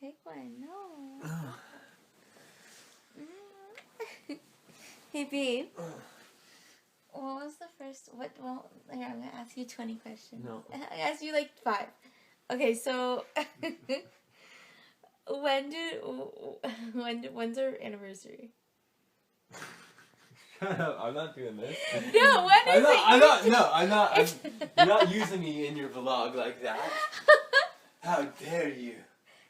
Take one. No. Hey, babe. What was the first? Well, here, I'm gonna ask you 20 questions. No. I asked you like 5. Okay, so when's our anniversary? Shut up! I'm not doing this. No, when is it? I'm not. You're not using me in your vlog like that. How dare you?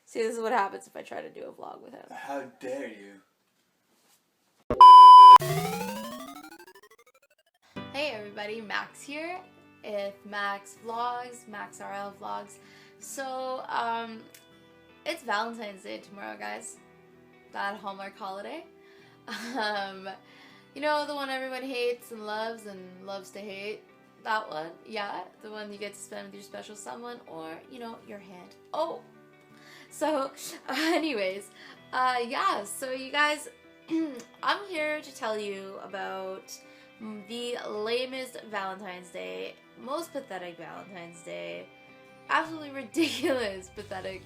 See, this is what happens if I try to do a vlog with him. How dare you? Hey everybody, Max here with Max Vlogs, Max RL Vlogs. So, it's Valentine's Day tomorrow, guys. That Hallmark holiday. You know, the one everyone hates and loves to hate. That one, yeah. The one you get to spend with your special someone or, you know, your hand. Oh! So, anyways, yeah, so you guys, I'm here to tell you about the lamest Valentine's Day, most pathetic Valentine's Day, absolutely ridiculous, pathetic,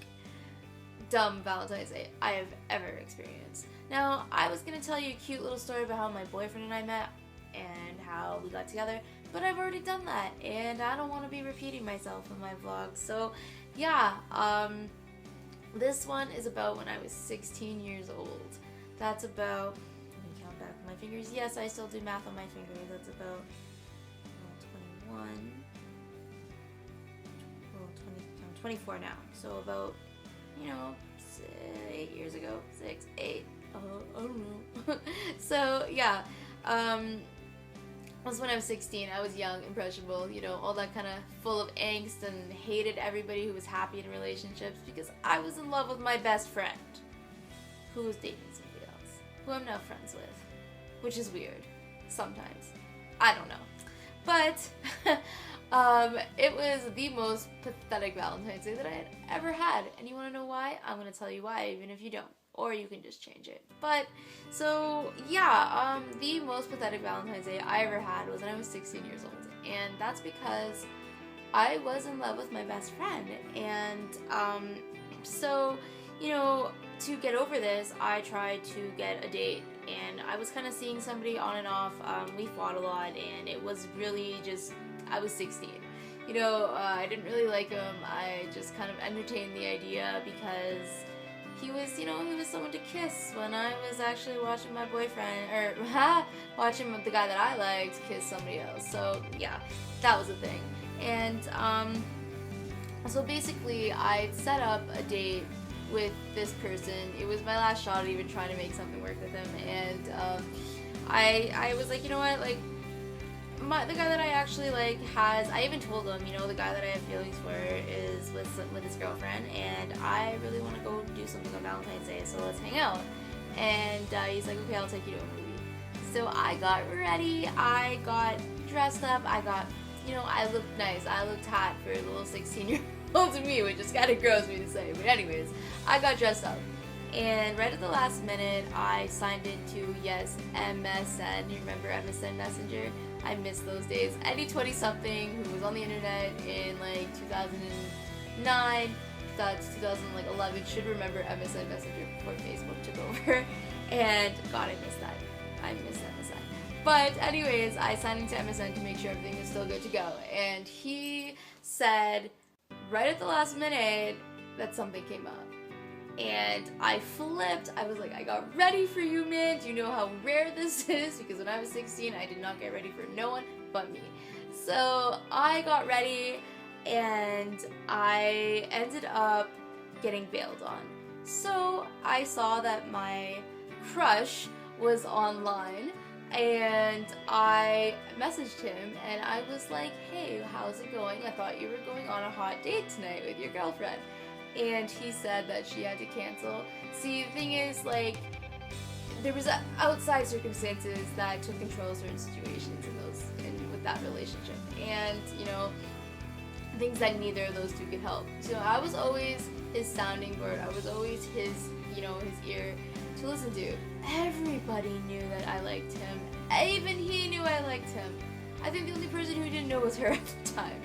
dumb Valentine's Day I have ever experienced. Now, I was going to tell you a cute little story about how my boyfriend and I met and how we got together, but I've already done that, and I don't want to be repeating myself in my vlog. So, yeah, this one is about when I was 16 years old. That's about, let me count back with my fingers. Yes, I still do math on my fingers. That's about 21, well, 20, I'm 24 now. So about, you know, 8 years ago, 6, 8, I don't know. So yeah, was when I was 16. I was young, impressionable, you know, all that kind of full of angst and hated everybody who was happy in relationships because I was in love with my best friend who was dating somebody else, who I'm now friends with, which is weird sometimes. I don't know. But it was the most pathetic Valentine's Day that I had ever had. And you want to know why? I'm going to tell you why, even if you don't. Or you can just change it. But, so, yeah, the most pathetic Valentine's Day I ever had was when I was 16 years old. And that's because I was in love with my best friend. And, so, you know, to get over this, I tried to get a date. And I was kind of seeing somebody on and off. We fought a lot, and it was really just, I was 16. You know, I didn't really like him. I just kind of entertained the idea because he was, you know, he was someone to kiss when I was actually watching my boyfriend, or watching the guy that I liked kiss somebody else. So, yeah, that was a thing. And, so basically, I set up a date with this person. It was my last shot at even trying to make something work with him, and, I was like, you know what, like, the guy that I actually like I even told him, you know, the guy that I have feelings for is with his girlfriend, and I really want to go do something on Valentine's Day, so let's hang out. And he's like, okay, I'll take you to a movie. So I got ready, I got dressed up, I got, you know, I looked nice, I looked hot for a little 16-year-old to me, which is kind of gross me to say, but anyways, I got dressed up. And right at the last minute, I signed into, yes, MSN. You remember MSN Messenger? I miss those days. Any 20-something who was on the internet in like 2009, 2011 should remember MSN Messenger before Facebook took over. And God, I miss that. I miss MSN. But anyways, I signed into MSN to make sure everything was still good to go. And he said right at the last minute that something came up. And I flipped. I was like, I got ready for you, man. Do you know how rare this is? Because when I was 16, I did not get ready for no one but me. So I got ready, and I ended up getting bailed on. So I saw that my crush was online, and I messaged him, and I was like, hey, how's it going? I thought you were going on a hot date tonight with your girlfriend. And he said that she had to cancel. See, the thing is, like, there was outside circumstances that took control of certain situations with that relationship, and you know, things that neither of those two could help. So I was always his sounding board. I was always his, you know, his ear to listen to. Everybody knew that I liked him. Even he knew I liked him. I think the only person who didn't know was her at the time.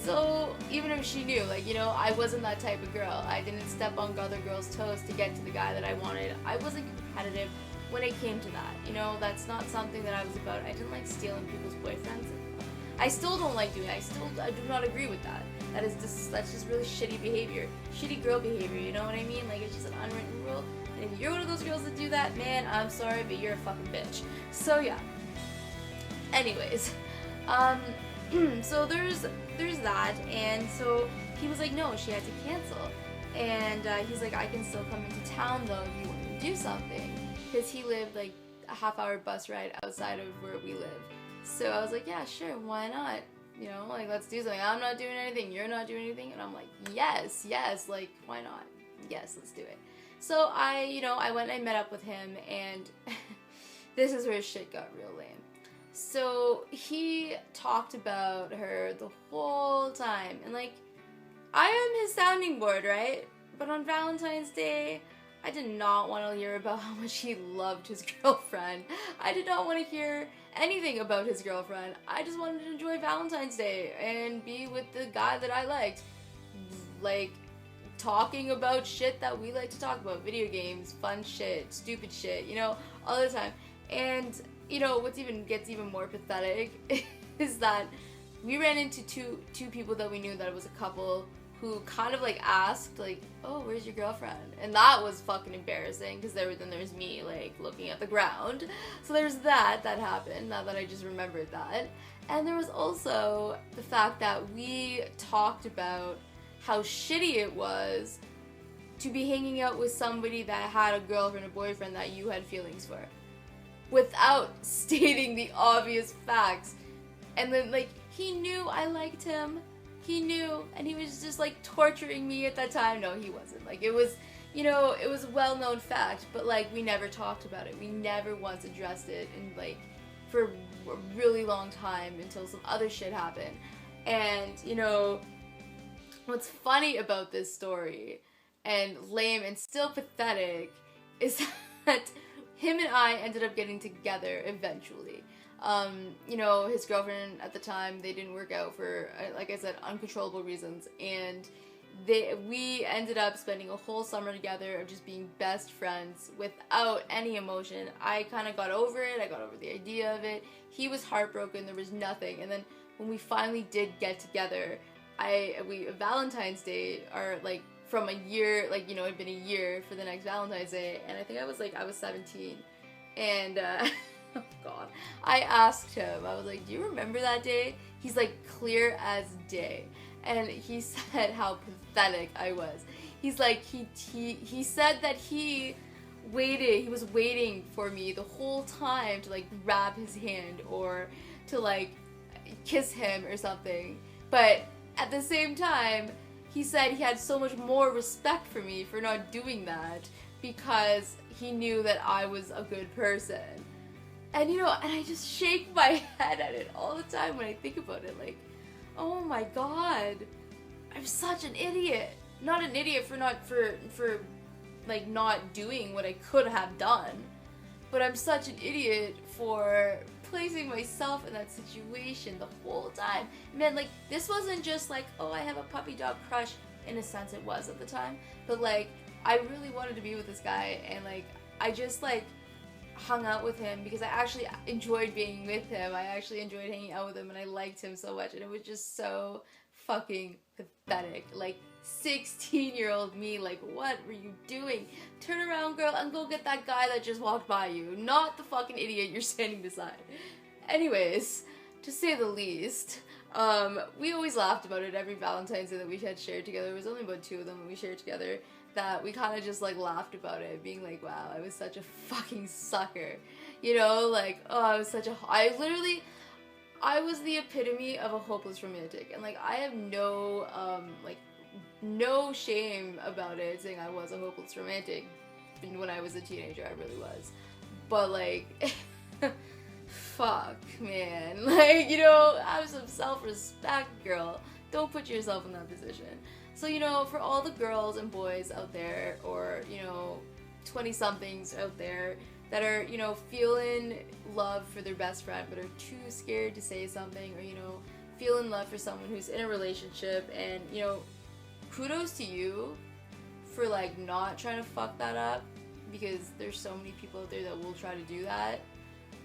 So even if she knew, like, you know, I wasn't that type of girl. I didn't step on other girls' toes to get to the guy that I wanted. I wasn't competitive when it came to that. You know, that's not something that I was about. I didn't like stealing people's boyfriends. I still don't like doing it. I do not agree with that. That's just really shitty behavior. Shitty girl behavior, you know what I mean? Like, it's just an unwritten rule. And if you're one of those girls that do that, man, I'm sorry, but you're a fucking bitch. So yeah. Anyways, so there's that, and so he was like, no, she had to cancel, and he's like, I can still come into town though if you want to do something, because he lived like a half-hour bus ride outside of where we live. So I was like, yeah, sure, why not? You know, like, let's do something. I'm not doing anything, you're not doing anything, and I'm like, yes, like, why not? Yes, let's do it. So I went and I met up with him, and this is where shit got real lame. So he talked about her the whole time, and like, I am his sounding board, right? But on Valentine's Day, I did not want to hear about how much he loved his girlfriend. I did not want to hear anything about his girlfriend. I just wanted to enjoy Valentine's Day and be with the guy that I liked. Like, talking about shit that we like to talk about. Video games, fun shit, stupid shit, you know, all the time. And you know, what gets even more pathetic is that we ran into two people that we knew that it was a couple who kind of like asked like, oh, where's your girlfriend? And that was fucking embarrassing, because there's me like looking at the ground. So there's that happened, now that I just remembered that. And there was also the fact that we talked about how shitty it was to be hanging out with somebody that had a girlfriend or boyfriend that you had feelings for, without stating the obvious facts. And then, like, he knew I liked him. He knew, and he was just, like, torturing me at that time. No, he wasn't. Like, it was, you know, it was a well-known fact, but, like, we never talked about it. We never once addressed it, and, like, for a really long time, until some other shit happened. And, you know, what's funny about this story, and lame and still pathetic, is that him and I ended up getting together eventually. You know, his girlfriend at the time, they didn't work out for, like I said, uncontrollable reasons, and we ended up spending a whole summer together of just being best friends without any emotion. I kind of got over it. I got over the idea of it. He was heartbroken. There was nothing. And then when we finally did get together, Valentine's Day, or like, from a year, like, you know, it'd been a year for the next Valentine's Day, and I think I was 17, and oh god, I asked him, I was like, do you remember that day? He's like, clear as day. And he said how pathetic I was. He's like, he said that he was waiting for me the whole time to like grab his hand or to like kiss him or something, but at the same time, he said he had so much more respect for me for not doing that, because he knew that I was a good person. And you know, and I just shake my head at it all the time when I think about it, like, oh my god, I'm such an idiot. Not an idiot for not doing what I could have done, but I'm such an idiot for placing myself in that situation the whole time. Man, like, this wasn't just like, oh, I have a puppy dog crush. In a sense it was at the time, but like, I really wanted to be with this guy, and like, I just like hung out with him because I actually enjoyed being with him. I actually enjoyed hanging out with him, and I liked him so much, and it was just so fucking pathetic. Like, 16-year-old me, like, what were you doing? Turn around, girl, and go get that guy that just walked by you, not the fucking idiot you're standing beside. Anyways, to say the least, we always laughed about it every Valentine's Day that we had shared together. There was only about 2 of them that we shared together, that we kind of just like laughed about it, being like, wow, I was such a fucking sucker, you know, like, oh, I was the epitome of a hopeless romantic, and like, I have no no shame about it, saying I was a hopeless romantic. When I was a teenager, I really was, but like, fuck, man, like, you know, have some self-respect, girl. Don't put yourself in that position. So, you know, for all the girls and boys out there, or, you know, 20-somethings out there that are, you know, feeling love for their best friend but are too scared to say something, or, you know, feel in love for someone who's in a relationship, and, you know, kudos to you for, like, not trying to fuck that up, because there's so many people out there that will try to do that.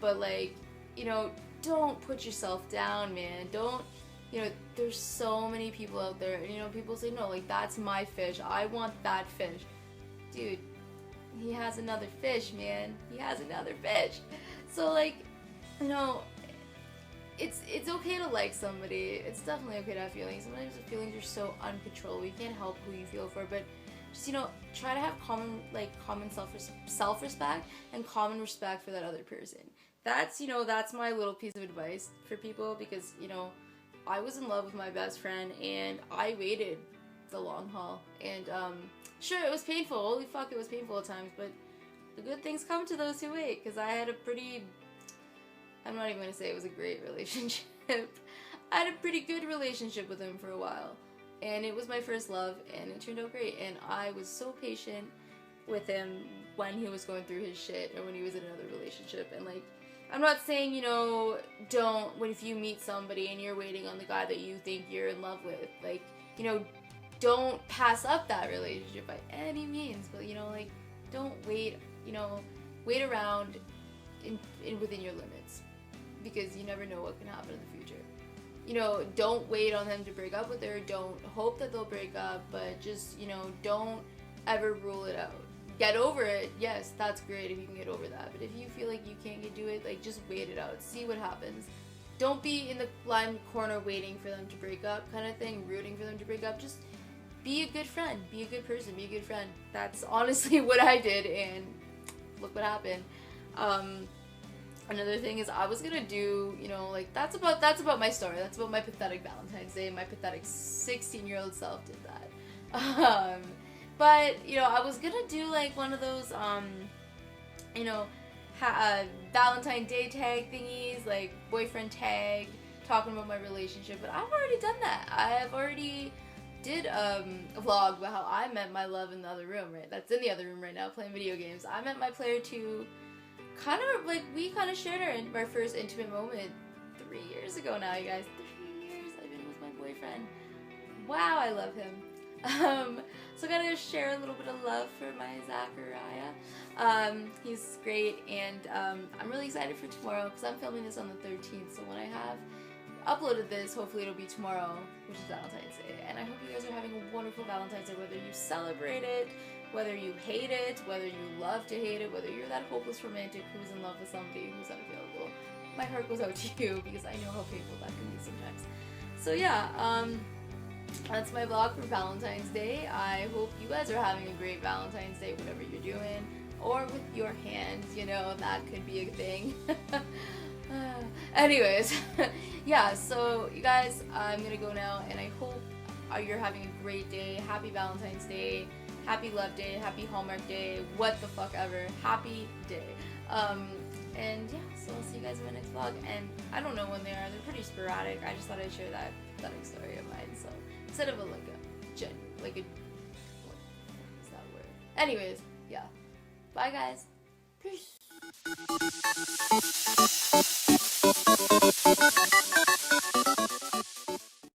But, like, you know, don't put yourself down, man. Don't, you know, there's so many people out there, and, you know, people say, no, like, that's my fish, I want that fish. Dude, he has another fish, man. He has another fish. So, like, you know, it's okay to like somebody. It's definitely okay to have feelings. Sometimes the feelings are so uncontrollable. You can't help who you feel for, but just, you know, try to have common self-respect and common respect for that other person. That's, you know, that's my little piece of advice for people, because, you know, I was in love with my best friend, and I waited the long haul, and sure, it was painful. Holy fuck, it was painful at times, but the good things come to those who wait, because I had a pretty, I'm not even going to say it was a great relationship. I had a pretty good relationship with him for a while, and it was my first love, and it turned out great, and I was so patient with him when he was going through his shit, or when he was in another relationship, and, like, I'm not saying, you know, if you meet somebody and you're waiting on the guy that you think you're in love with, like, you know, don't pass up that relationship by any means, but, you know, like, don't wait, you know, wait around within your limits, because you never know what can happen in the future. You know, don't wait on them to break up with her, don't hope that they'll break up, but just, you know, don't ever rule it out. Get over it, yes, that's great if you can get over that, but if you feel like you can't do it, like, just wait it out, see what happens. Don't be in the blind corner waiting for them to break up kind of thing, rooting for them to break up. Just be a good friend, be a good person, be a good friend. That's honestly what I did, and look what happened. Another thing is, I was gonna do, you know, like, that's about my story, that's about my pathetic Valentine's Day. My pathetic 16-year-old self did that. But, you know, I was gonna do, like, one of those, you know, Valentine Day tag thingies, like, boyfriend tag, talking about my relationship, but I've already done that. I've already did a vlog about how I met my love in the other room, right? That's in the other room right now, playing video games. I met my player 2, kind of, like, we kind of shared our first intimate moment 3 years ago now, you guys. 3 years I've been with my boyfriend. Wow, I love him. So I'm gonna share a little bit of love for my Zachariah. He's great, and I'm really excited for tomorrow, because I'm filming this on the 13th, so when I have uploaded this, hopefully it'll be tomorrow, which is Valentine's Day. And I hope you guys are having a wonderful Valentine's Day, whether you celebrate it, whether you hate it, whether you love to hate it, whether you're that hopeless romantic who's in love with somebody who's unavailable. My heart goes out to you, because I know how painful that can be sometimes. So yeah, that's my vlog for Valentine's Day. I hope you guys are having a great Valentine's Day, whatever you're doing, or with your hands, you know, that could be a thing. Anyways, yeah, so you guys, I'm gonna go now, and I hope you're having a great day. Happy Valentine's Day, happy Love Day, happy Hallmark Day, what the fuck ever, happy day. And yeah, so I'll see you guys in my next vlog, and I don't know when they are, they're pretty sporadic. I just thought I'd share that pathetic story of mine, so instead of what is that word? Anyways, yeah, bye guys, peace.